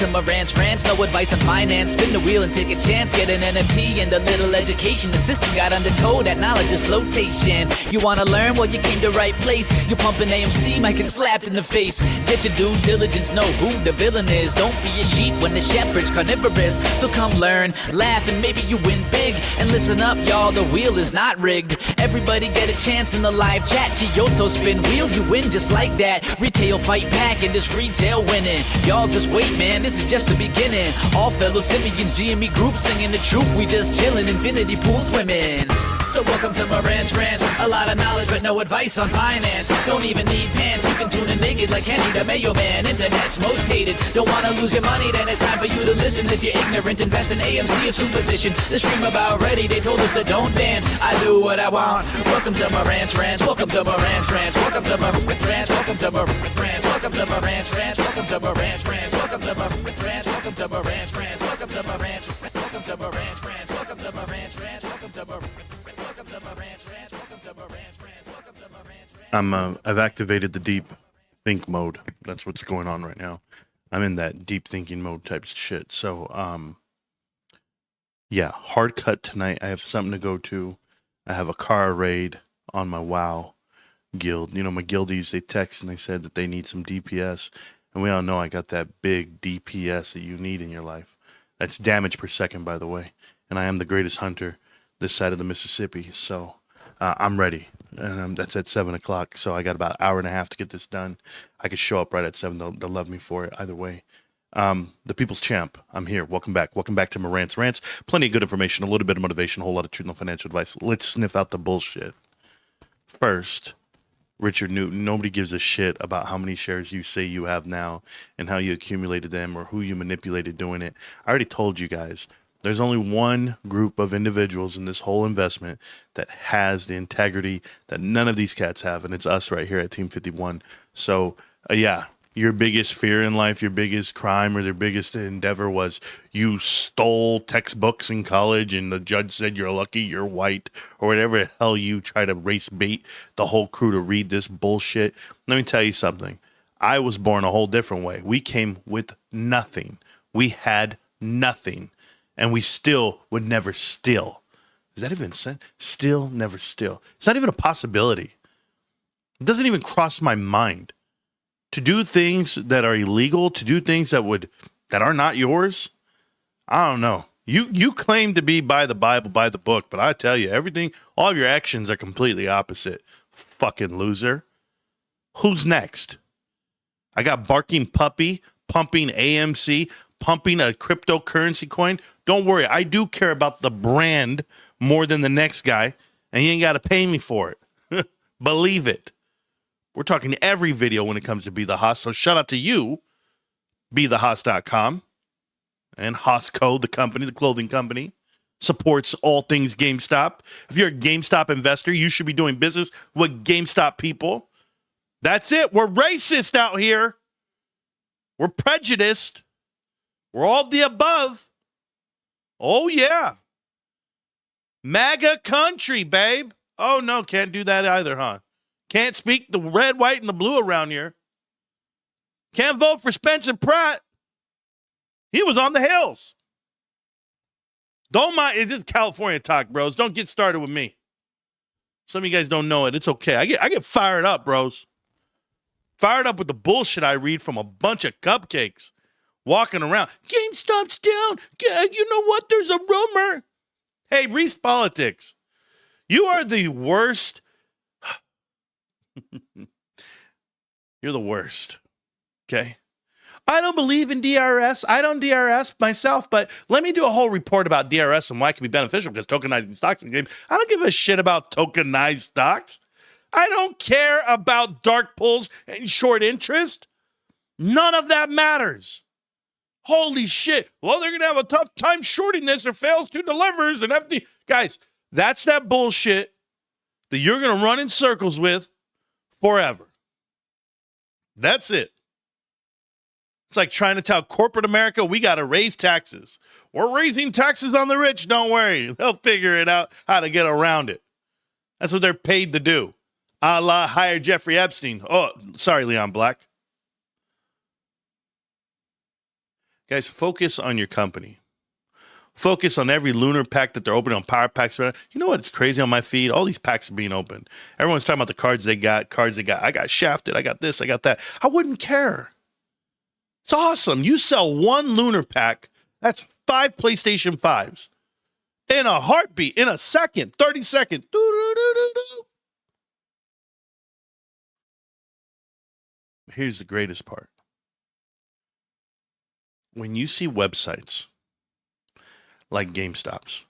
to Marantz Rantz, no advice on finance. Spin the wheel and take a chance. Get an NFT and a little education. The system got undertold, that knowledge is flotation. You wanna learn? Well, you came to right place. You're pumping AMC, might get slapped in the face. Get your due diligence, know who the villain is. Don't be a sheep when the shepherd's carnivorous. So come learn, laugh, and maybe you win big. And listen up, y'all, the wheel is not rigged. Everybody get a chance in the live chat. Kyoto spin wheel, you win just like that. Retail fight back and this retail winning. Y'all just wait, man, this is just the beginning. All fellow simians, GME group singing the truth. We just chillin', infinity pool swimming. So welcome to Marantz Rantz. A lot of knowledge but no advice on finance. Don't even need pants, you can tune in naked like Henny the Mayo Man. Internet's most hated. Don't wanna lose your money, then it's time for you to listen. If you're ignorant, invest in AMC or superstition. The stream about ready, they told us to don't dance. I do what I want. Welcome to Marantz Rantz. Welcome to Marantz Rantz. Welcome to Marantz Rantz. Welcome to Marantz Rantz. Welcome to Marantz Rantz. Welcome to Marantz Rantz. Welcome to Marantz Rantz. Welcome to Marantz Rantz. Welcome to Marantz Rantz. Welcome to Marantz Rantz. Welcome to Marantz Rantz. Welcome to Marantz Rantz. I've activated the deep think mode. That's what's going on right now. I'm in that deep thinking mode type shit. So, yeah, hard cut tonight. I have something to go to. I have a car raid on my WoW guild. You know, my guildies, they text and they said that they need some DPS. And we all know I got that big DPS that you need in your life. That's damage per second, by the way. And I am the greatest hunter this side of the Mississippi. So I'm ready. And that's at 7 o'clock. So I got about an hour and a half to get this done. I could show up right at 7. They'll love me for it either way. The People's Champ, I'm here. Welcome back. Welcome back to Marantz Rants. Plenty of good information, a little bit of motivation, a whole lot of truth and financial advice. Let's sniff out the bullshit. First, Richard Newton, nobody gives a shit about how many shares you say you have now and how you accumulated them or who you manipulated doing it. I already told you guys, there's only one group of individuals in this whole investment that has the integrity that none of these cats have, and it's us right here at Team 51. So, yeah, your biggest fear in life, your biggest crime, or your biggest endeavor was you stole textbooks in college and the judge said you're lucky, you're white, or whatever the hell you try to race bait the whole crew to read this bullshit. Let me tell you something. I was born a whole different way. We came with nothing. We had nothing. And we still would never steal. Is that even sense? Still, never steal. It's not even a possibility. It doesn't even cross my mind. To do things that are illegal, to do things that are not yours, I don't know. You claim to be by the Bible, by the book, but I tell you, all of your actions are completely opposite. Fucking loser. Who's next? I got Barking Puppy, pumping AMC, pumping a cryptocurrency coin. Don't worry, I do care about the brand more than the next guy, and you ain't got to pay me for it. Believe it. We're talking every video when it comes to Be The Hoss, so shout out to you, BeTheHoss.com, and Hossco, the company, the clothing company, supports all things GameStop. If you're a GameStop investor, you should be doing business with GameStop people. That's it. We're racist out here. We're prejudiced. We're all of the above. Oh, yeah. MAGA country, babe. Oh, no, can't do that either, huh? Can't speak the red, white, and the blue around here. Can't vote for Spencer Pratt. He was on the hills. Don't mind. It is California talk, bros. Don't get started with me. Some of you guys don't know it. It's okay. I get fired up, bros. Fired up with the bullshit I read from a bunch of cupcakes. Walking around, GameStop's down. You know what? There's a rumor. Hey, Reese Politics, you are the worst. You're the worst. Okay? I don't believe in DRS. I don't DRS myself, but let me do a whole report about DRS and why it can be beneficial because tokenizing stocks in games. I don't give a shit about tokenized stocks. I don't care about dark pulls and short interest. None of that matters. Holy shit. Well, they're going to have a tough time shorting this or fails to delivers and FD. Guys, that's that bullshit that you're going to run in circles with forever. That's it. It's like trying to tell corporate America we got to raise taxes. We're raising taxes on the rich. Don't worry. They'll figure it out how to get around it. That's what they're paid to do. A la hire Jeffrey Epstein. Oh, sorry, Leon Black. Guys, focus on your company. Focus on every lunar pack that they're opening on power packs. You know what's crazy on my feed? All these packs are being opened. Everyone's talking about the cards they got. I got shafted. I got this. I got that. I wouldn't care. It's awesome. You sell one lunar pack. That's 5 PlayStation 5s. In a heartbeat, in a second, 30 seconds. Here's the greatest part. When you see websites like GameStop's,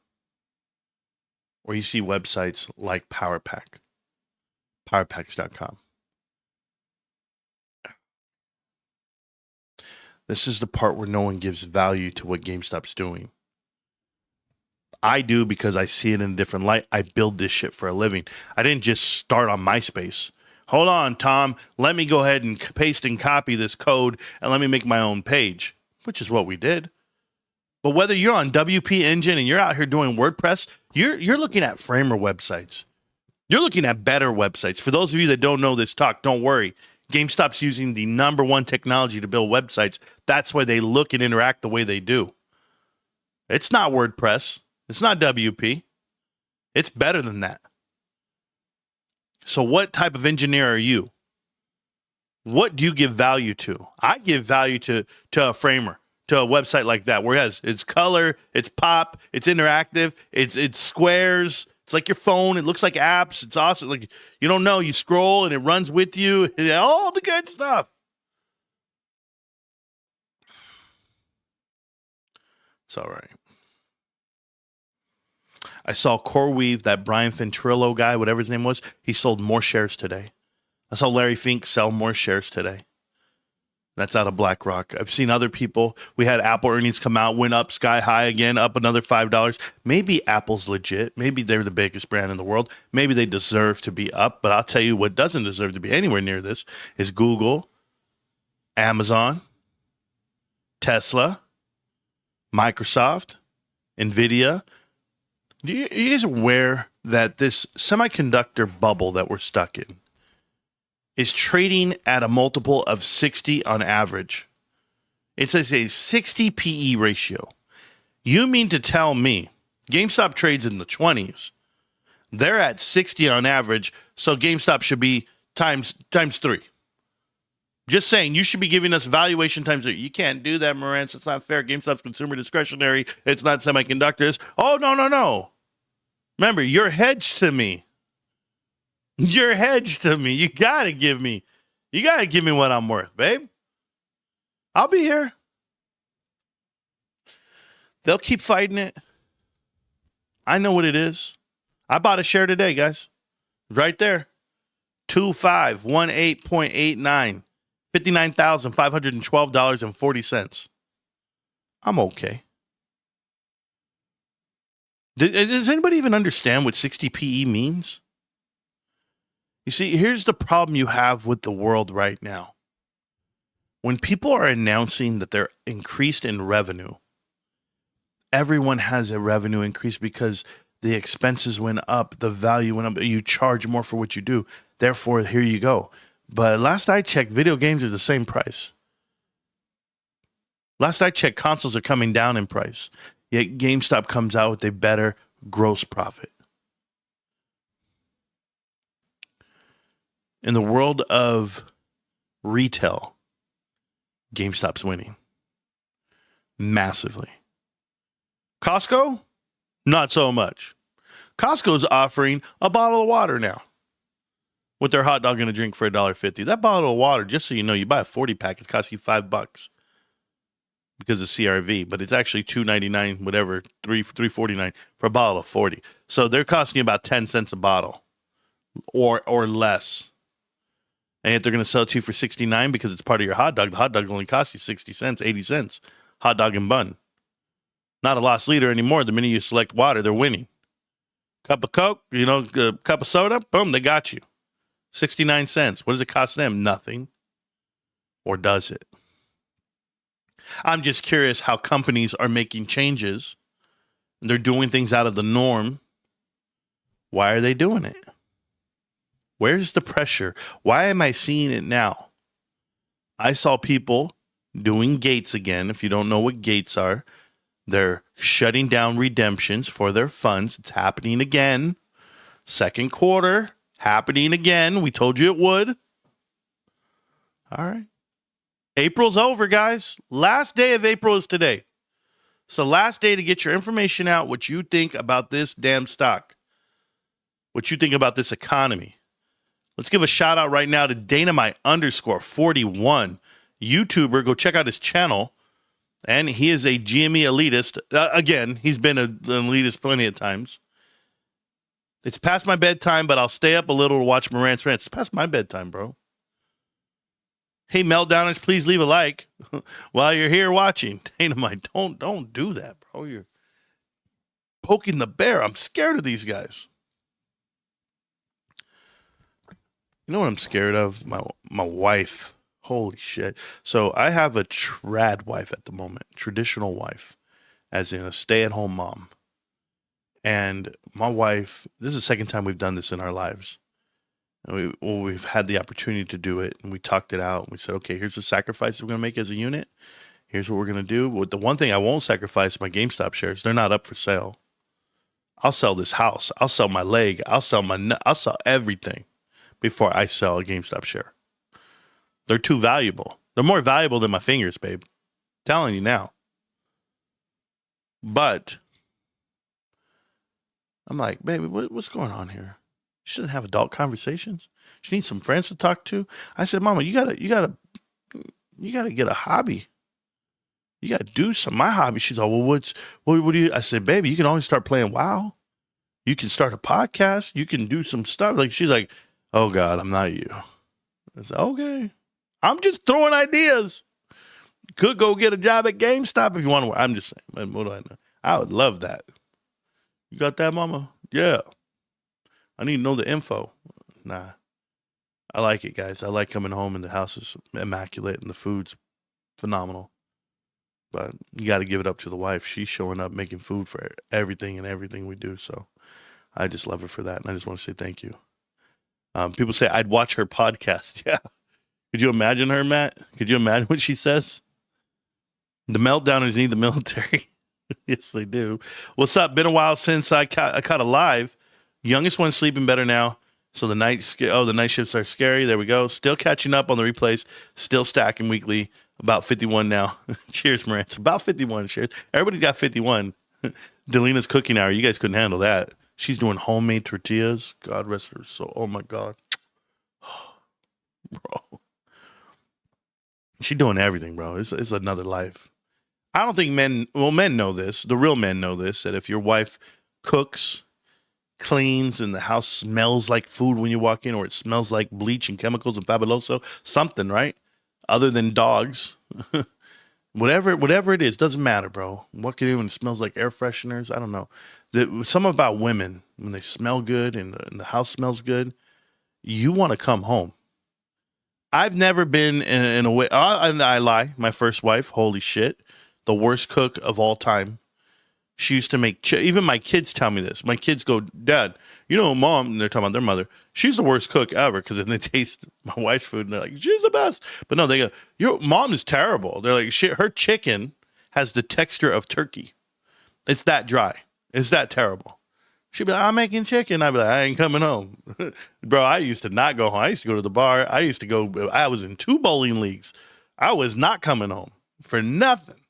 or you see websites like PowerPack, powerpacks.com. This is the part where no one gives value to what GameStop's doing. I do because I see it in a different light. I build this shit for a living. I didn't just start on MySpace. Hold on, Tom. Let me go ahead and paste and copy this code and let me make my own page, which is what we did. But whether you're on WP Engine and you're out here doing WordPress, you're looking at Framer websites. You're looking at better websites. For those of you that don't know this talk, don't worry. GameStop's using the #1 technology to build websites. That's why they look and interact the way they do. It's not WordPress. It's not WP. It's better than that. So what type of engineer are you? What do you give value to? I give value to a Framer, to a website like that, where it's color, it's pop, it's interactive, it's squares, it's like your phone, it looks like apps, it's awesome. Like, you don't know, you scroll and it runs with you, all the good stuff. It's all right. I saw CoreWeave, that Brian Venturillo guy, whatever his name was, he sold more shares today. I saw Larry Fink sell more shares today. That's out of BlackRock. I've seen other people. We had Apple earnings come out, went up sky high again, up another $5. Maybe Apple's legit. Maybe they're the biggest brand in the world. Maybe they deserve to be up. But I'll tell you what doesn't deserve to be anywhere near this is Google, Amazon, Tesla, Microsoft, NVIDIA. You guys aware that this semiconductor bubble that we're stuck in is trading at a multiple of 60 on average? It's a 60 PE ratio. You mean to tell me GameStop trades in the 20s? They're at 60 on average, so GameStop should be times 3. Just saying, you should be giving us valuation times 3. You can't do that, Marantz. It's not fair. GameStop's consumer discretionary. It's not semiconductors. Oh, no. Remember, you're hedged to me. You're hedged to me. You gotta give me what I'm worth, babe. I'll be here. They'll keep fighting it. I know what it is. I bought a share today, guys. Right there. 2518.89. $59,512.40. I'm okay. Does anybody even understand what 60 PE means? You see, here's the problem you have with the world right now. When people are announcing that they're increased in revenue, everyone has a revenue increase because the expenses went up, the value went up, you charge more for what you do. Therefore, here you go. But last I checked, video games are the same price. Last I checked, consoles are coming down in price. Yet GameStop comes out with a better gross profit. In the world of retail, GameStop's winning massively. Costco, not so much. Costco's offering a bottle of water now with their hot dog and a drink for $1.50. That bottle of water, just so you know, you buy a 40 pack, it costs you $5 because of CRV, but it's actually $2.99, whatever, $3.49 for a bottle of 40. So they're costing you about 10 cents a bottle or less. And yet they're going to sell it to you for $69 because it's part of your hot dog. The hot dog only costs you 60 cents, 80 cents. Hot dog and bun. Not a loss leader anymore. The minute you select water, they're winning. Cup of Coke, cup of soda, boom, they got you. 69 cents. What does it cost them? Nothing. Or does it? I'm just curious how companies are making changes. They're doing things out of the norm. Why are they doing it? Where's the pressure? Why am I seeing it now? I saw people doing gates again. If you don't know what gates are, they're shutting down redemptions for their funds. It's happening again. Second quarter, happening again. We told you it would. All right. April's over, guys. Last day of April is today. It's the last day to get your information out, what you think about this damn stock, what you think about this economy. Let's give a shout out right now to Dynamite_41, YouTuber. Go check out his channel. And he is a GME elitist. Again, he's been an elitist plenty of times. It's past my bedtime, but I'll stay up a little to watch Marantz Rantz. It's past my bedtime, bro. Hey, Meltdowners, please leave a like while you're here watching. Dynamite, don't do that, bro. You're poking the bear. I'm scared of these guys. You know what I'm scared of? My wife. Holy shit. So I have a trad wife at the moment, traditional wife, as in a stay-at-home mom. And my wife, this is the second time we've done this in our lives. And we've had the opportunity to do it, and we talked it out. And we said, okay, here's the sacrifice we're going to make as a unit. Here's what we're going to do. But the one thing I won't sacrifice is my GameStop shares. They're not up for sale. I'll sell this house. I'll sell my leg. I'll sell everything before I sell a GameStop share. They're too valuable. They're more valuable than my fingers, babe. I'm telling you now. But I'm like, baby, what's going on here? She shouldn't have adult conversations. She needs some friends to talk to. I said, Mama, you gotta get a hobby. You gotta do some. My hobby. She's like, well, what do you? I said, baby, you can always start playing WoW. You can start a podcast. You can do some stuff. Like she's like, oh God, I'm not you. I said, okay. I'm just throwing ideas. Could go get a job at GameStop if you want to. I'm just saying. What do I know? I would love that. You got that, Mama? Yeah. I need to know the info. Nah. I like it, guys. I like coming home and the house is immaculate and the food's phenomenal. But you got to give it up to the wife. She's showing up making food for everything we do. So I just love her for that. And I just want to say thank you. People say I'd watch her podcast. Yeah. Could you imagine her, Matt? Could you imagine what she says? The Meltdowners need the military. Yes, they do. What's up? Been a while since I caught a live. Youngest one's sleeping better now. So the night shifts are scary. There we go. Still catching up on the replays. Still stacking weekly. About 51 now. Cheers, Marantz. About 51. Cheers. Everybody's got 51. Delina's cooking hour. You guys couldn't handle that. She's doing homemade tortillas. God rest her soul. Oh, my God. Bro. She's doing everything, bro. It's another life. I don't think men know this. The real men know this, that if your wife cooks, cleans, and the house smells like food when you walk in, or it smells like bleach and chemicals and fabuloso, something, right? Other than dogs. Whatever it is, doesn't matter, bro. What can you do when it smells like air fresheners? I don't know. Something about women, when they smell good and the house smells good, you want to come home. I've never been in a way. I lie. My first wife, holy shit, the worst cook of all time. She used to make. Even my kids tell me this. My kids go, Dad, you know, Mom. And they're talking about their mother. She's the worst cook ever because then they taste my wife's food and they're like, she's the best. But no, they go, your mom is terrible. They're like, her chicken has the texture of turkey. It's that dry. It's that terrible. She'd be like, I'm making chicken. I'd be like, I ain't coming home. Bro, I used to not go home. I used to go to the bar. I was in 2 bowling leagues. I was not coming home for nothing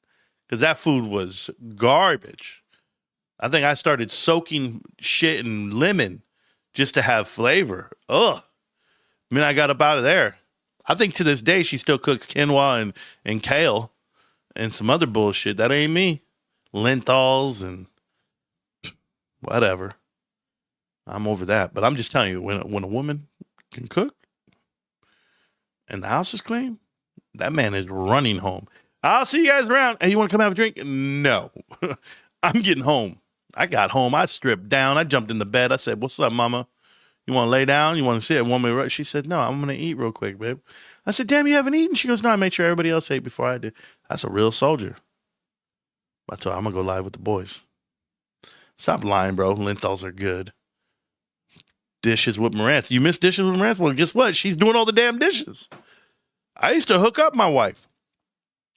because that food was garbage. I think I started soaking shit in lemon just to have flavor. Ugh. I mean, I got up out of there. I think to this day, she still cooks quinoa and kale and some other bullshit. That ain't me. Lentils and whatever. I'm over that. But I'm just telling you, when a woman can cook and the house is clean, that man is running home. I'll see you guys around. Hey, you want to come have a drink? No. I'm getting home. I got home. I stripped down. I jumped in the bed. I said, what's up, Mama? You want to lay down? You want to sit? She said, no, I'm going to eat real quick, babe. I said, damn, you haven't eaten? She goes, no, I made sure everybody else ate before I did. That's a real soldier. I told her, I'm going to go live with the boys. Stop lying, bro. Lentils are good. Dishes with Marantz. You miss dishes with Marantz? Well, guess what? She's doing all the damn dishes. I used to hook up my wife.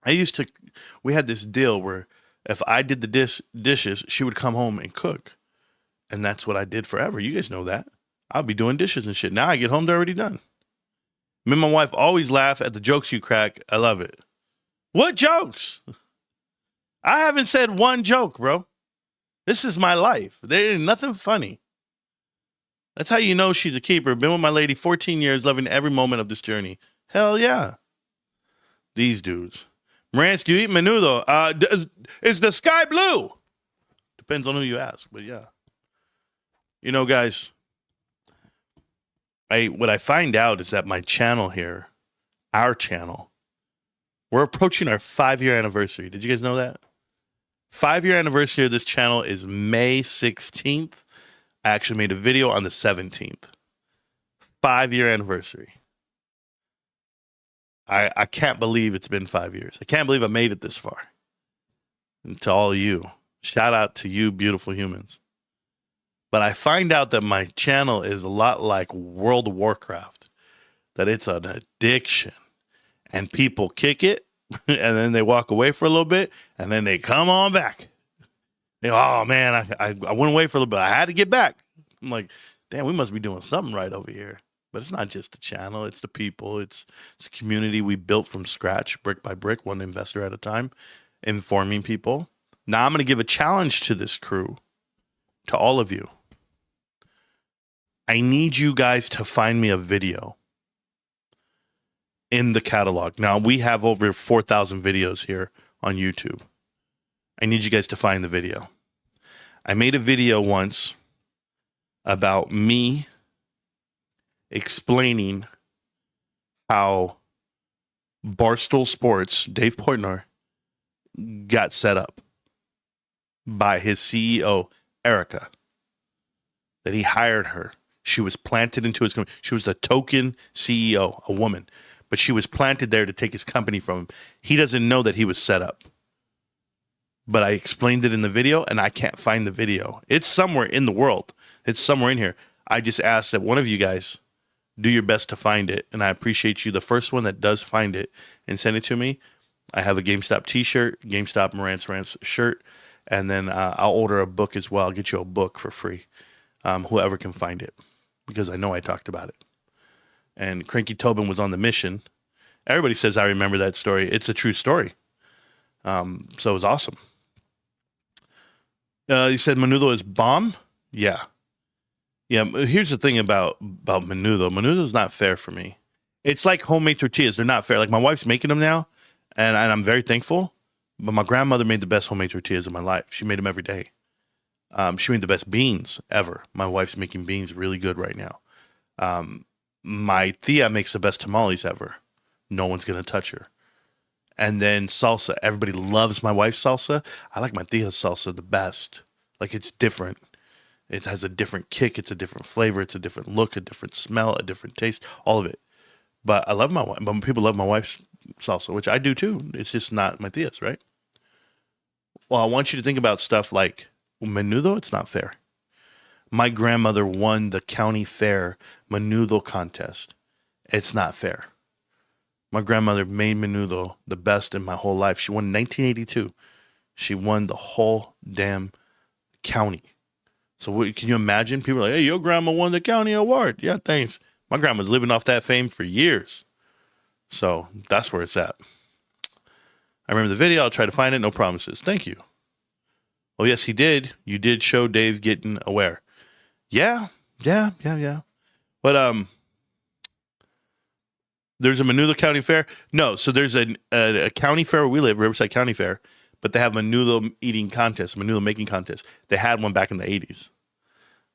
We had this deal where if I did the dishes, she would come home and cook. And that's what I did forever. You guys know that. I'll be doing dishes and shit. Now I get home, they're already done. Me and my wife always laugh at the jokes you crack. I love it. What jokes? I haven't said one joke, bro. This is my life. There ain't nothing funny. That's how you know she's a keeper. Been with my lady 14 years, loving every moment of this journey. Hell yeah. These dudes. Marantz, do you eat menudo? Is the sky blue? Depends on who you ask, but yeah. You know, guys, what I find out is that my channel here, our channel, we're approaching our 5-year anniversary. Did you guys know that? 5-year anniversary of this channel is May 16th. I actually made a video on the 17th. 5-year anniversary. I can't believe it's been 5 years. I can't believe I made it this far. And to all you, shout out to you beautiful humans. But I find out that my channel is a lot like World of Warcraft, that it's an addiction. And people kick it, and then they walk away for a little bit, and then they come on back. They go, oh, man, I went away for a little bit. I had to get back. I'm like, damn, we must be doing something right over here. But it's not just the channel. It's the people. It's a community we built from scratch, brick by brick, one investor at a time, informing people. Now I'm going to give a challenge to this crew, to all of you. I need you guys to find me a video in the catalog. Now, we have over 4,000 videos here on YouTube. I need you guys to find the video. I made a video once about me explaining how Barstool Sports, Dave Portnoy, got set up by his CEO, Erica, that he hired her. She was planted into his company. She was a token CEO, a woman, but she was planted there to take his company from him. He doesn't know that he was set up. But I explained it in the video, and I can't find the video. It's somewhere in the world. It's somewhere in here. I just asked that one of you guys do your best to find it, and I appreciate you. The first one that does find it and send it to me, I have a GameStop t-shirt, GameStop Marantz Rantz shirt, and then I'll order a book as well. I'll get you a book for free, whoever can find it, because I know I talked about it. And Cranky Tobin was on the mission. Everybody says I remember that story. It's a true story. So it was awesome. You said menudo is bomb? Yeah. Yeah, here's the thing about menudo. Menudo is not fair for me. It's like homemade tortillas. They're not fair. Like, my wife's making them now, and I'm very thankful. But my grandmother made the best homemade tortillas of my life. She made them every day. She made the best beans ever. My wife's making beans really good right now. My tia makes the best tamales ever. No one's going to touch her. And then salsa. Everybody loves my wife's salsa. I like my tia's salsa the best. Like, it's different. It has a different kick. It's a different flavor. It's a different look, a different smell, a different taste, all of it. But I love my wife. But people love my wife's salsa, which I do too. It's just not my tia's, right? Well, I want you to think about stuff like menudo. It's not fair. My grandmother won the county fair menudo contest. It's not fair. My grandmother made menudo the best in my whole life. She won in 1982. She won the whole damn county. So can you imagine? People are like, hey, your grandma won the county award. Yeah, thanks. My grandma's living off that fame for years. So that's where it's at. I remember the video. I'll try to find it. No promises. Thank you. Oh, yes, he did. You did show Dave getting aware. Yeah. But there's a menudo county fair. No, so there's a county fair where we live, Riverside County Fair, but they have menudo eating contest, menudo making contest. They had one back in the 80s.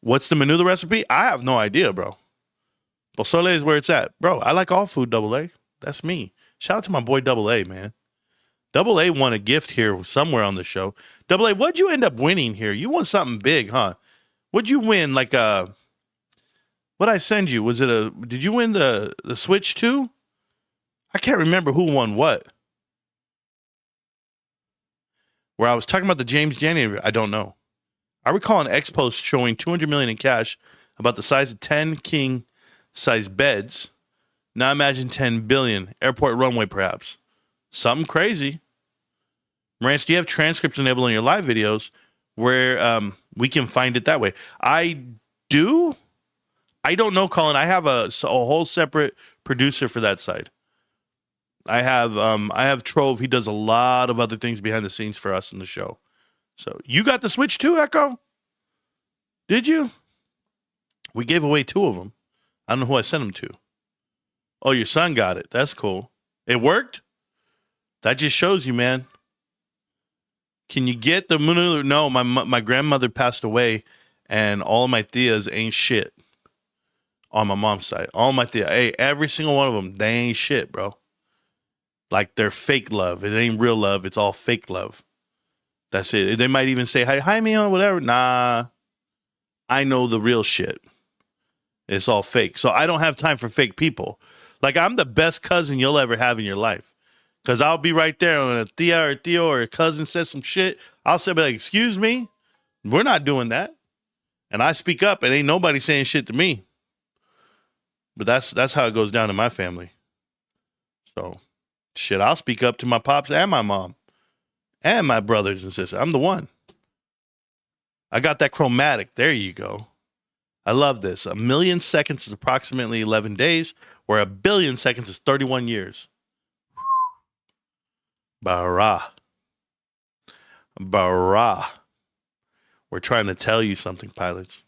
What's the menudo recipe? I have no idea, bro. Pozole is where it's at. Bro, I like all food, Double A. That's me. Shout out to my boy Double A, man. Double A won a gift here somewhere on the show. Double A, what'd you end up winning here? You won something big, huh? What'd you win? Like, what'd I send you? Was it did you win the Switch too? I can't remember who won what. Where I was talking about the James Janney, I don't know. I recall an X post showing $200 million in cash, about the size of 10 king-size beds. Now imagine $10 billion. Airport runway, perhaps. Something crazy. Marantz, do you have transcripts enabled on your live videos where we can find it that way? I do. I don't know, Colin. I have a whole separate producer for that side. I have Trove. He does a lot of other things behind the scenes for us in the show. So you got the Switch too, Echo? Did you? We gave away 2 of them. I don't know who I sent them to. Oh, your son got it. That's cool. It worked? That just shows you, man. Can you get the... No, my grandmother passed away, and all of my tias ain't shit on my mom's side. All my tias. Hey, every single one of them, they ain't shit, bro. Like, they're fake love. It ain't real love. It's all fake love. That's it. They might even say, hi, me, or whatever. Nah. I know the real shit. It's all fake. So I don't have time for fake people. Like, I'm the best cousin you'll ever have in your life. Because I'll be right there when a tia or tio or a cousin says some shit. I'll say, like, excuse me? We're not doing that. And I speak up and ain't nobody saying shit to me. But that's how it goes down in my family. So, shit, I'll speak up to my pops and my mom. And my brothers and sisters. I'm the one. I got that chromatic. There you go. I love this. 1 million seconds is approximately 11 days, where 1 billion seconds is 31 years. Barah. We're trying to tell you something, pilots.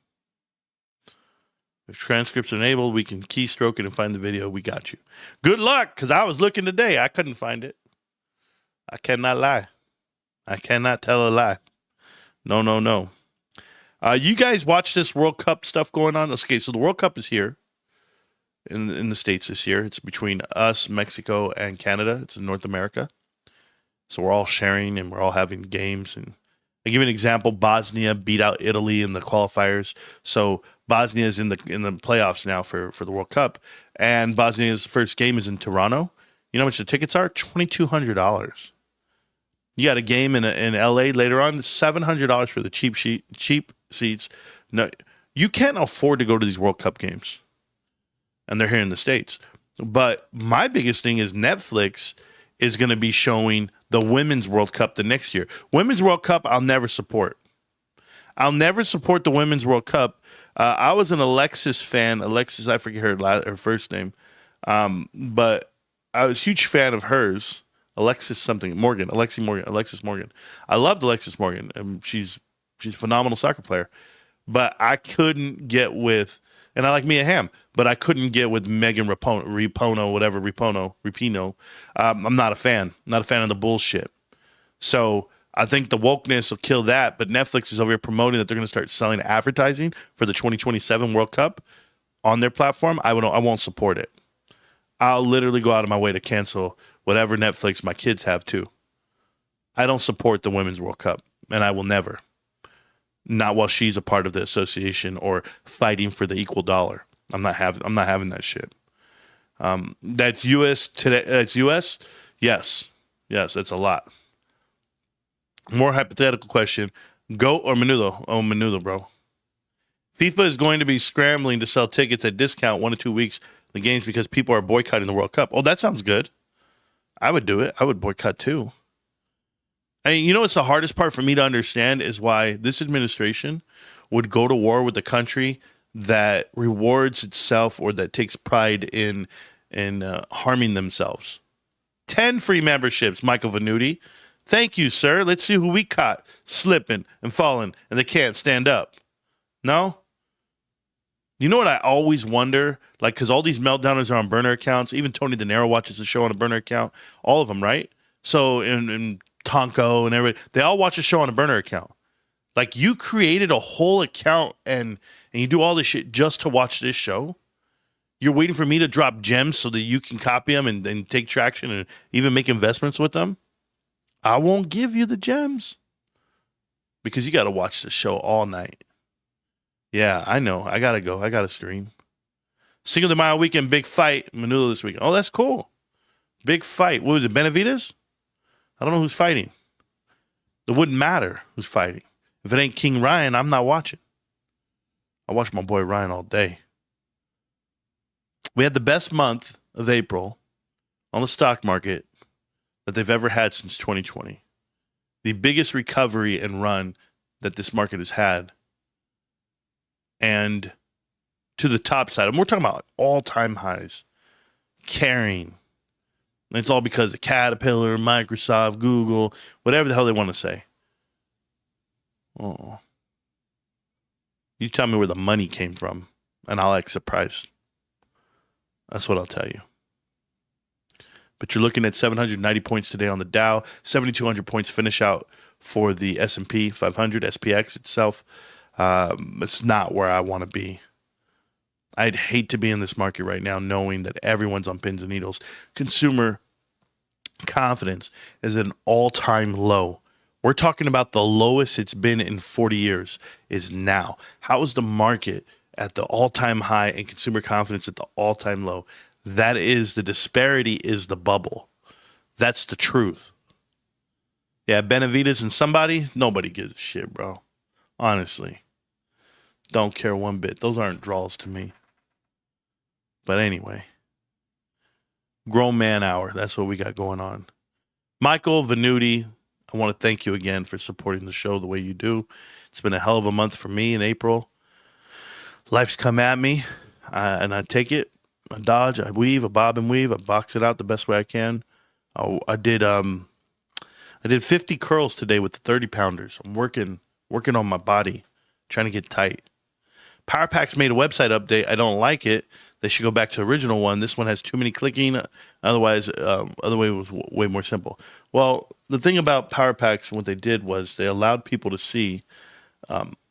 If transcripts are enabled, we can keystroke it and find the video. We got you. Good luck, because I was looking today. I couldn't find it. I cannot lie. I cannot tell a lie. No. You guys watch this World Cup stuff going on? Okay, so the World Cup is here in the States this year. It's between us, Mexico, and Canada. It's in North America. So we're all sharing and we're all having games. And I give you an example. Bosnia beat out Italy in the qualifiers. So Bosnia is in the playoffs now for the World Cup. And Bosnia's first game is in Toronto. You know how much the tickets are? $2,200. You got a game in LA later on, $700 for the cheap seats. No, you can't afford to go to these World Cup games. And they're here in the States. But my biggest thing is Netflix is going to be showing the Women's World Cup the next year. Women's World Cup, I'll never support. I'll never support the Women's World Cup. I was an Alexis fan. Alexis, I forget her first name. But I was a huge fan of hers. Alexis Morgan. I loved Alexis Morgan. She's a phenomenal soccer player. But I couldn't get with, and I like Mia Hamm, but I couldn't get with Megan Rapinoe. I'm not a fan. I'm not a fan of the bullshit. So I think the wokeness will kill that, but Netflix is over here promoting that they're going to start selling advertising for the 2027 World Cup on their platform. I won't support it. I'll literally go out of my way to cancel whatever Netflix my kids have too. I don't support the Women's World Cup, and I will never. Not while she's a part of the association or fighting for the equal dollar. I'm not having that shit. That's U.S. today. That's U.S. Yes, that's a lot. More hypothetical question: Goat or Menudo? Oh, Menudo, bro. FIFA is going to be scrambling to sell tickets at discount 1 to 2 weeks the games because people are boycotting the World Cup. Oh, that sounds good. I would do it. I would boycott too. I mean, you know what's the hardest part for me to understand is why this administration would go to war with a country that rewards itself or that takes pride in harming themselves. 10 free memberships, Michael Venuti. Thank you, sir. Let's see who we caught slipping and falling and they can't stand up. No? You know what I always wonder? Like, because all these meltdowners are on burner accounts. Even Tony De Niro watches the show on a burner account. All of them, right? So, in Tonko and everybody, they all watch the show on a burner account. Like, you created a whole account and you do all this shit just to watch this show? You're waiting for me to drop gems so that you can copy them and take traction and even make investments with them? I won't give you the gems. Because you got to watch the show all night. Yeah, I know. I got to go. I got to stream. Cinco de Mayo weekend, big fight. Manila this weekend. Oh, that's cool. Big fight. What was it, Benavides? I don't know who's fighting. It wouldn't matter who's fighting. If it ain't King Ryan, I'm not watching. I watch my boy Ryan all day. We had the best month of April on the stock market that they've ever had since 2020. The biggest recovery and run that this market has had. And to the top side, and we're talking about all-time highs, carrying. And it's all because of Caterpillar, Microsoft, Google, whatever the hell they want to say. Oh. You tell me where the money came from, and I'll act surprised. That's what I'll tell you. But you're looking at 790 points today on the Dow, 7,200 points finish out for the S&P 500, SPX itself. It's not where I want to be. I'd hate to be in this market right now knowing that everyone's on pins and needles. Consumer confidence is at an all-time low. We're talking about the lowest it's been in 40 years is now. How is the market at the all-time high and consumer confidence at the all-time low? That is, the disparity is the bubble. That's the truth. Yeah, Benavides and somebody, nobody gives a shit, bro. Honestly. Don't care one bit. Those aren't draws to me. But anyway. Grown man hour. That's what we got going on. Michael Venuti, I want to thank you again for supporting the show the way you do. It's been a hell of a month for me in April. Life's come at me, and I take it. I dodge, I weave, I bob and weave. I box it out the best way I can. I did 50 curls today with the 30 pounders. I'm working on my body, trying to get tight. Power Pack's made a website update. I don't like it. They should go back to the original one. This one has too many clicking. Otherwise, other way was way more simple. Well, the thing about Power Packs and what they did was they allowed people to see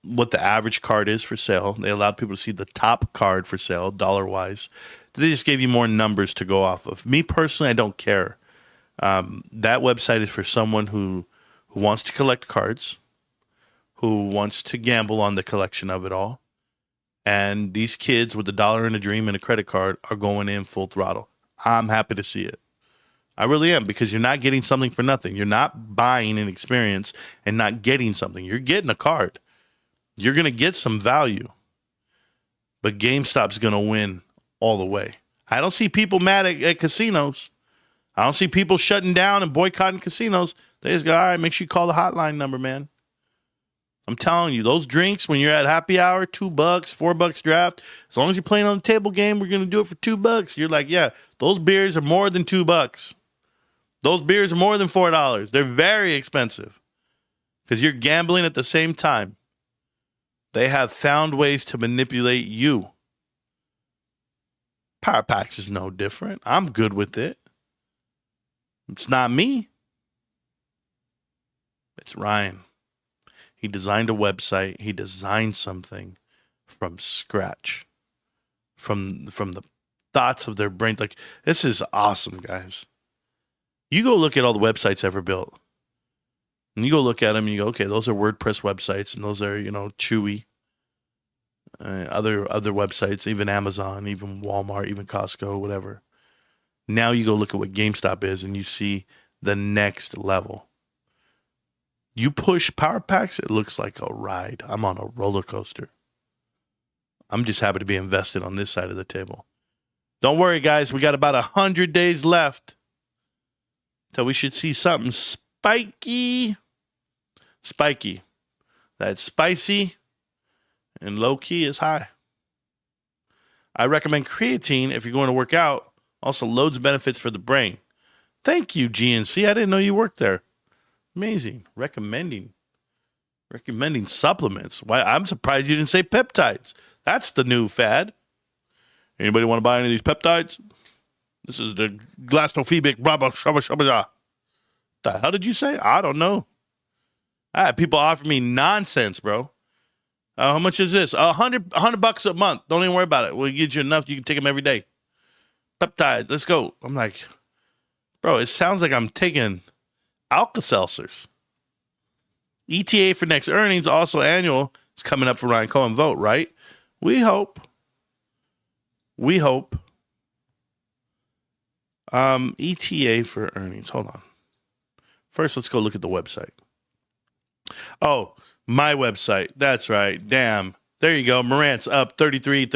what the average card is for sale. They allowed people to see the top card for sale, dollar-wise. They just gave you more numbers to go off of. Me personally, I don't care. That website is for someone who wants to collect cards, who wants to gamble on the collection of it all. And these kids with $1 and a dream and a credit card are going in full throttle. I'm happy to see it. I really am, because you're not getting something for nothing. You're not buying an experience and not getting something. You're getting a card. You're going to get some value. But GameStop's going to win all the way. I don't see people mad at casinos. I don't see people shutting down and boycotting casinos. They just go, all right, make sure you call the hotline number, man. I'm telling you, those drinks when you're at happy hour, $2, $4 draft, as long as you're playing on the table game, we're going to do it for $2. You're like, yeah, those beers are more than $2. Those beers are more than $4. They're very expensive because you're gambling at the same time. They have found ways to manipulate you. Power Packs is no different. I'm good with it. It's not me. It's Ryan. He designed a website. He designed something from scratch, from the thoughts of their brain. Like, this is awesome, guys. You go look at all the websites ever built, and you go look at them, and you go, okay, those are WordPress websites, and those are, Chewy, other websites, even Amazon, even Walmart, even Costco, whatever. Now you go look at what GameStop is, and you see the next level. You push Power Packs, it looks like a ride. I'm on a roller coaster. I'm just happy to be invested on this side of the table. Don't worry, guys. We got about 100 days left till we should see something spiky. Spiky. That's spicy and low-key is high. I recommend creatine if you're going to work out. Also, loads of benefits for the brain. Thank you, GNC. I didn't know you worked there. Amazing. Recommending supplements. Why? I'm surprised you didn't say peptides. That's the new fad. Anybody want to buy any of these peptides? This is the glastophobic braba shabba shabba. The hell did you say? I don't know. I had people offer me nonsense, bro. How much is this? $100 a month. Don't even worry about it. We'll get you enough. You can take them every day. Peptides. Let's go. I'm like, bro, it sounds like I'm taking Alka-Seltzers. ETA for next earnings, also annual, is coming up for Ryan Cohen vote, right? We hope. ETA for earnings. Hold on. First, let's go look at the website. Oh, my website. That's right. Damn. There you go. Marantz up 33.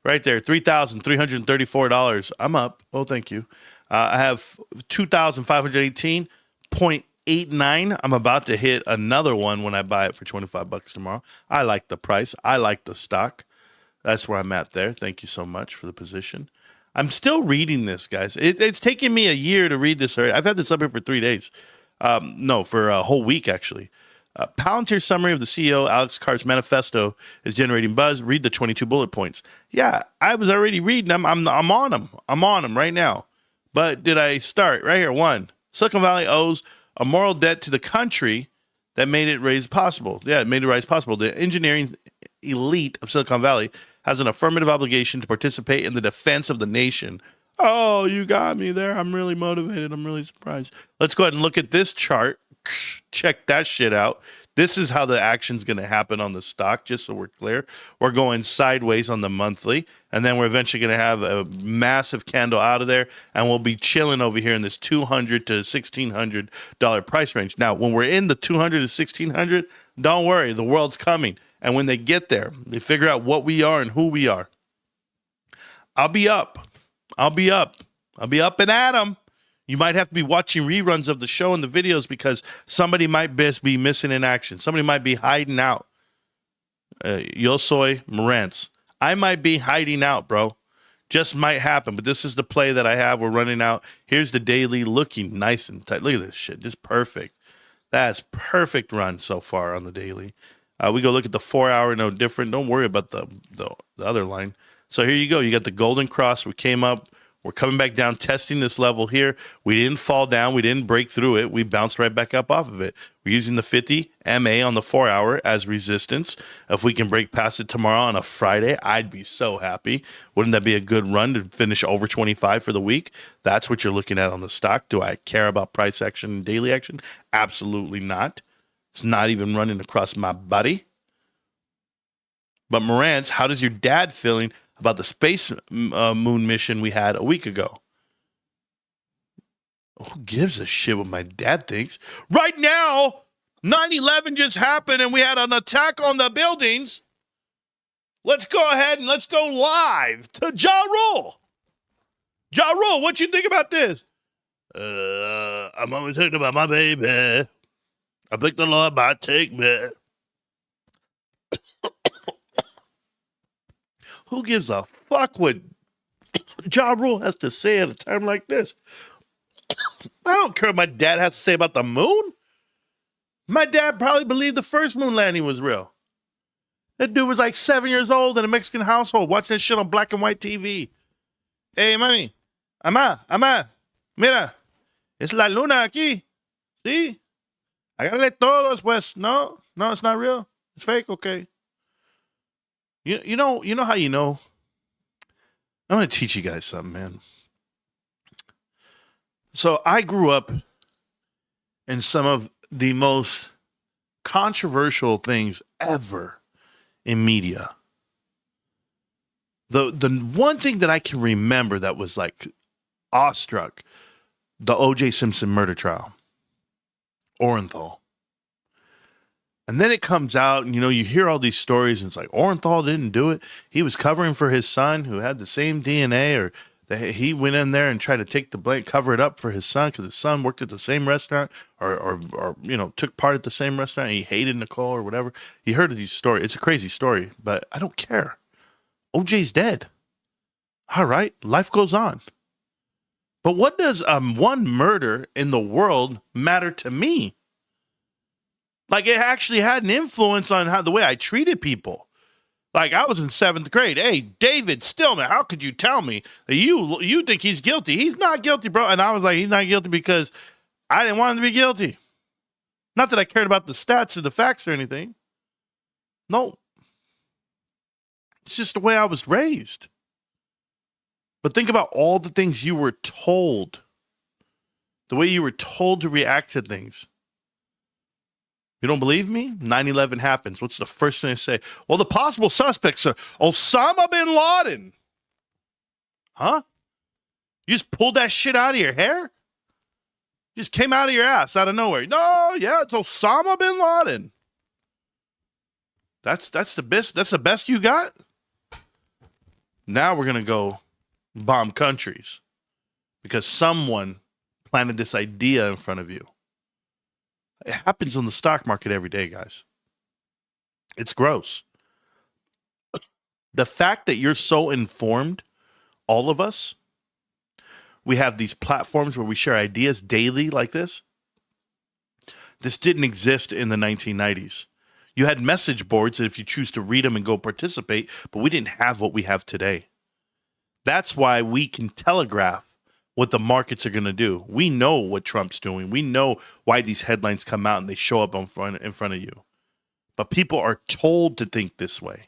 Right there. $3,334. I'm up. Oh, thank you. I have 2,518.89. I'm about to hit another one when I buy it for $25 tomorrow. I like the price. I like the stock. That's where I'm at there. Thank you so much for the position. I'm still reading this, guys. It's taken me a year to read this already. I've had this up here for 3 days. No, for a whole week, actually. Palantir summary of the CEO Alex Carr's manifesto is generating buzz. Read the 22 bullet points. Yeah, I was already reading them. I'm on them. I'm on them right now. But did I start? Right here. 1. Silicon Valley owes a moral debt to the country that made it rise possible. Yeah, it made it rise possible. The engineering elite of Silicon Valley has an affirmative obligation to participate in the defense of the nation. Oh, you got me there. I'm really motivated. I'm really surprised. Let's go ahead and look at this chart. Check that shit out. This is how the action's going to happen on the stock, just so we're clear. We're going sideways on the monthly, and then we're eventually going to have a massive candle out of there, and we'll be chilling over here in this $200 to $1,600 price range. Now, when we're in the $200 to $1,600, don't worry, the world's coming. And when they get there, they figure out what we are and who we are. I'll be up. I'll be up and at 'em. You might have to be watching reruns of the show and the videos because somebody might be missing in action. Somebody might be hiding out. Yo soy Marantz. I might be hiding out, bro. Just might happen, but this is the play that I have. We're running out. Here's the daily looking nice and tight. Look at this shit. Just perfect. That's perfect run so far on the daily. We go look at the 4 hour, no different. Don't worry about the other line. So here you go. You got the golden cross. We came up. We're coming back down, testing this level here. We didn't fall down. We didn't break through it. We bounced right back up off of it. We're using the 50 MA on the 4 hour as resistance. If we can break past it tomorrow on a Friday, I'd be so happy. Wouldn't that be a good run to finish over 25 for the week? That's what you're looking at on the stock. Do I care about price action and daily action? Absolutely not. It's not even running across my body. But Marantz, how does your dad feeling about the space moon mission we had a week ago? Who gives a shit what my dad thinks? Right now, 9/11 just happened and we had an attack on the buildings. Let's go ahead and let's go live to Ja Rule. Ja Rule, what you think about this? I'm always thinking about my baby. I think the Lord might take me. Who gives a fuck what Ja Rule has to say at a time like this? I don't care what my dad has to say about the moon. My dad probably believed the first moon landing was real. That dude was like 7 years old in a Mexican household watching this shit on black and white TV. Hey, mami. Ama. Mira. Es la luna aquí. ¿Sí? Agárrale todos, pues. No, it's not real. It's fake, okay. You know how you know? I'm going to teach you guys something, man. So I grew up in some of the most controversial things ever in media. The one thing that I can remember that was like awestruck, the O.J. Simpson murder trial, Orenthal. And then it comes out, and, you hear all these stories, and it's like, Orenthal didn't do it. He was covering for his son who had the same DNA, or he went in there and tried to take the blame, cover it up for his son because his son worked at the same restaurant or took part at the same restaurant. And he hated Nicole or whatever. You heard of these stories. It's a crazy story, but I don't care. OJ's dead. All right. Life goes on. But what does one murder in the world matter to me? Like, it actually had an influence on the way I treated people. Like, I was in 7th grade. Hey, David Stillman, how could you tell me that you think he's guilty? He's not guilty, bro. And I was like, he's not guilty because I didn't want him to be guilty. Not that I cared about the stats or the facts or anything. No. It's just the way I was raised. But think about all the things you were told. The way you were told to react to things. You don't believe me? 9/11 happens. What's the first thing they say? Well, the possible suspects are Osama bin Laden. Huh? You just pulled that shit out of your hair? You just came out of your ass out of nowhere. No, yeah, it's Osama bin Laden. That's the best. That's the best you got? Now we're going to go bomb countries. because someone planted this idea in front of you. It happens on the stock market every day, guys. It's gross. The fact that you're so informed, all of us, we have these platforms where we share ideas daily like this. This didn't exist in the 1990s. You had message boards if you choose to read them and go participate, but we didn't have what we have today. That's why we can telegraph what the markets are going to do. We know what Trump's doing. We know why these headlines come out and they show up in front of you. But people are told to think this way.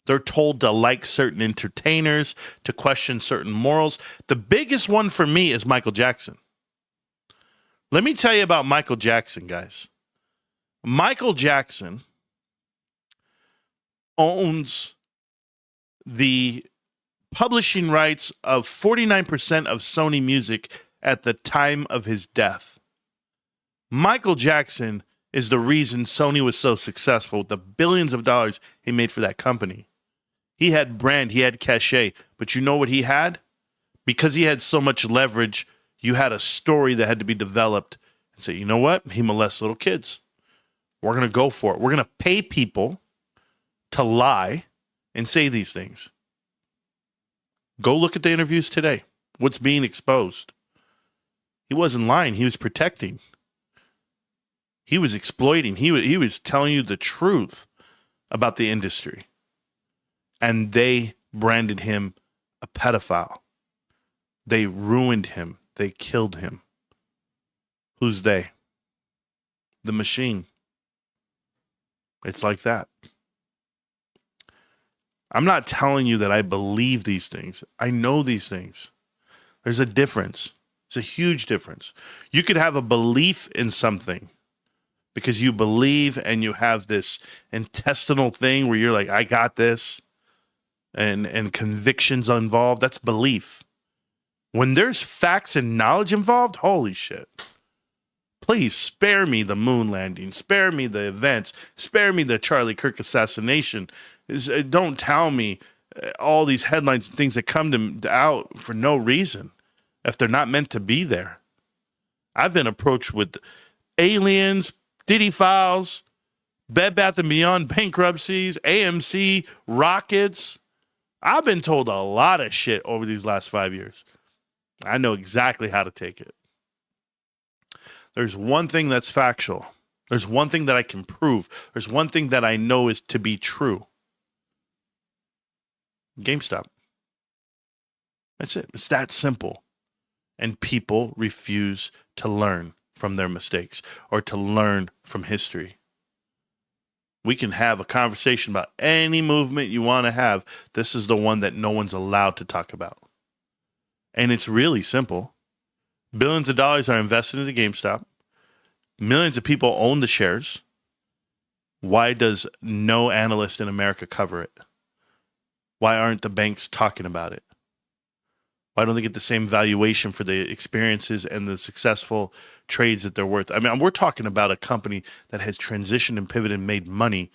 They're told to like certain entertainers, to question certain morals. The biggest one for me is Michael Jackson. Let me tell you about Michael Jackson, guys. Michael Jackson owns the publishing rights of 49% of Sony Music at the time of his death. Michael Jackson is the reason Sony was so successful with the billions of dollars he made for that company. He had brand, he had cachet, but you know what he had? Because he had so much leverage, you had a story that had to be developed and say, you know what? He molests little kids. We're going to go for it. We're going to pay people to lie and say these things. Go look at the interviews today. What's being exposed? He wasn't lying. He was protecting. He was exploiting. He was telling you the truth about the industry. And they branded him a pedophile. They ruined him. They killed him. Who's they? The machine. It's like that. I'm not telling you that I believe these things. I know these things. There's a difference. It's a huge difference. You could have a belief in something because you believe and you have this intestinal thing where you're like, I got this, and convictions involved. That's belief. When there's facts and knowledge involved, holy shit. Please spare me the moon landing. Spare me the events. Spare me the Charlie Kirk assassination. Don't tell me all these headlines and things that come out for no reason if they're not meant to be there. I've been approached with aliens, Diddy files, Bed Bath & Beyond bankruptcies, AMC, rockets. I've been told a lot of shit over these last 5 years. I know exactly how to take it. There's one thing that's factual. There's one thing that I can prove. There's one thing that I know is to be true. GameStop. That's it. It's that simple. And people refuse to learn from their mistakes or to learn from history. We can have a conversation about any movement you want to have. This is the one that no one's allowed to talk about. And it's really simple. Billions of dollars are invested into GameStop. Millions of people own the shares. Why does no analyst in America cover it? Why aren't the banks talking about it? Why don't they get the same valuation for the experiences and the successful trades that they're worth? I mean, we're talking about a company that has transitioned and pivoted and made money.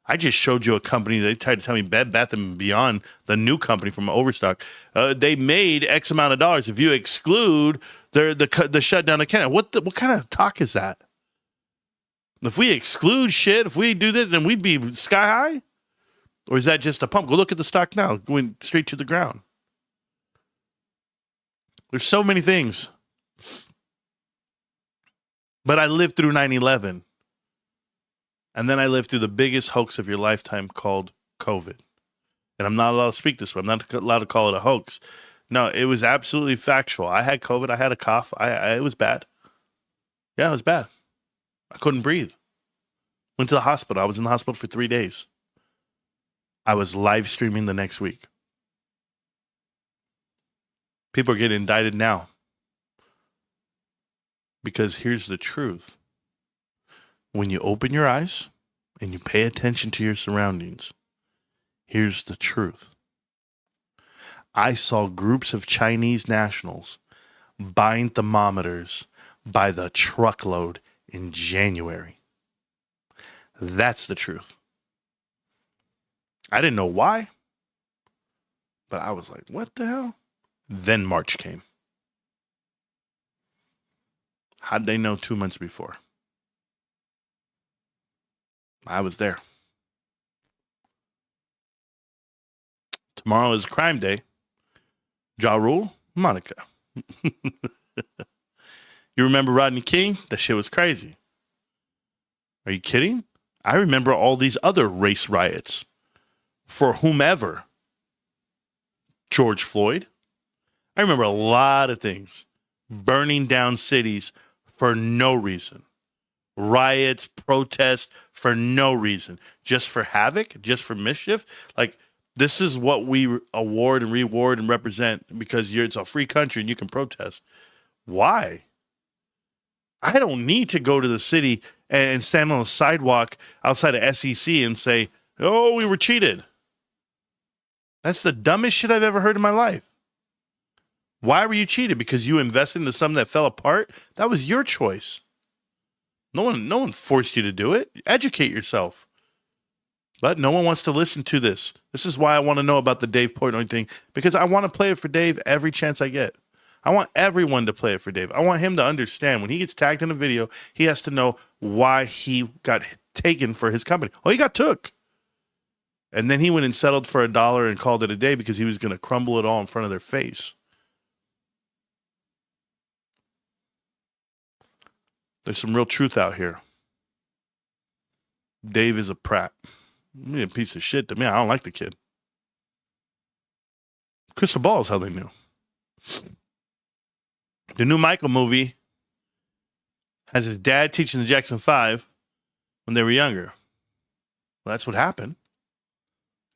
I just showed you a company, they tried to tell me Bed Bath & Beyond, the new company from Overstock, they made X amount of dollars. If you exclude the shutdown of Canada, what kind of talk is that? If we exclude shit, if we do this, then we'd be sky high? Or is that just a pump? Go look at the stock now, going straight to the ground. There's so many things. But I lived through 9/11. And then I lived through the biggest hoax of your lifetime called COVID. And I'm not allowed to speak this way. I'm not allowed to call it a hoax. No, it was absolutely factual. I had COVID. I had a cough. It was bad. Yeah, it was bad. I couldn't breathe. Went to the hospital. I was in the hospital for 3 days. I was live streaming the next week. People are getting indicted now. Because here's the truth. When you open your eyes and you pay attention to your surroundings, here's the truth. I saw groups of Chinese nationals buying thermometers by the truckload in January. That's the truth. I didn't know why, but I was like, what the hell? Then March came. How'd they know 2 months before? I was there. Tomorrow is crime day. Ja Rule, Monica. You remember Rodney King? That shit was crazy. Are you kidding? I remember all these other race riots for whomever. George Floyd. I remember a lot of things. Burning down cities for no reason. Riots, protests for no reason. Just for havoc, just for mischief. Like, this is what we award and reward and represent because it's a free country and you can protest. Why? I don't need to go to the city and stand on the sidewalk outside of SEC and say, oh, we were cheated. That's the dumbest shit I've ever heard in my life. Why were you cheated? Because you invested into something that fell apart? That was your choice. No one forced you to do it. Educate yourself. But no one wants to listen to this. This is why I want to know about the Dave Portnoy thing, because I want to play it for Dave every chance I get. I want everyone to play it for Dave. I want him to understand when he gets tagged in a video, he has to know why he got taken for his company. Oh, he got took. And then he went and settled for $1 and called it a day because he was going to crumble it all in front of their face. There's some real truth out here. Dave is a prat. He's a piece of shit to me. I don't like the kid. Crystal Ball is how they knew. The new Michael movie has his dad teaching the Jackson 5 when they were younger. Well, that's what happened.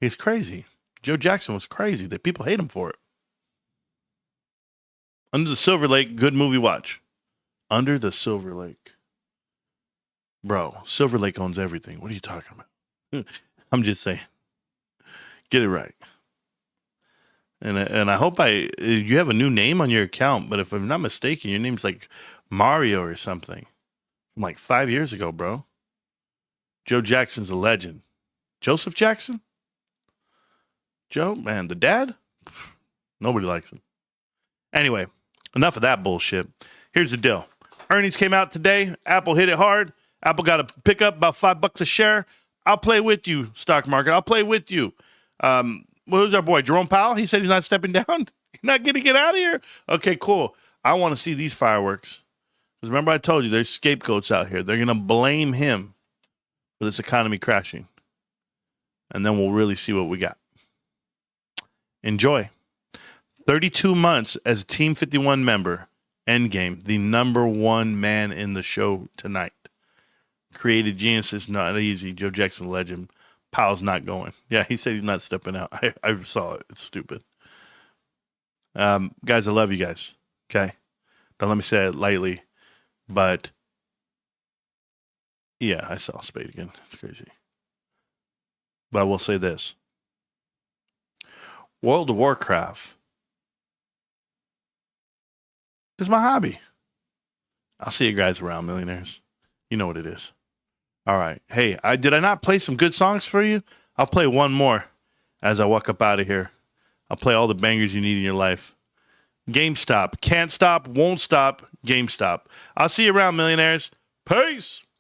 He's crazy. Joe Jackson was crazy. That people hate him for it. Under the Silver Lake, good movie watch. Under the Silver Lake. Bro, Silver Lake owns everything. What are you talking about? I'm just saying. Get it right. And I hope you have a new name on your account, but if I'm not mistaken, your name's like Mario or something. From like 5 years ago, bro. Joe Jackson's a legend. Joseph Jackson? Joe, man, the dad? Nobody likes him. Anyway, enough of that bullshit. Here's the deal. Earnings came out today. Apple hit it hard. Apple got to pick up about $5 a share. I'll play with you, stock market. I'll play with you. Who's our boy? Jerome Powell? He said he's not stepping down. He's not going to get out of here. Okay, cool. I want to see these fireworks. Because remember I told you, there's scapegoats out here. They're going to blame him for this economy crashing. And then we'll really see what we got. Enjoy. 32 months as a Team 51 member. Endgame, the number one man in the show tonight. Creative genius is not easy. Joe Jackson, legend. Powell's not going. Yeah, he said he's not stepping out. I saw it. It's stupid. Guys, I love you guys. Okay? Don't let me say it lightly. But, yeah, I saw Spade again. It's crazy. But I will say this. World of Warcraft is my hobby. I'll see you guys around, millionaires. You know what it is. All right. Hey, did I not play some good songs for you? I'll play one more as I walk up out of here. I'll play all the bangers you need in your life. GameStop. Can't stop, won't stop. GameStop. I'll see you around, millionaires. Peace.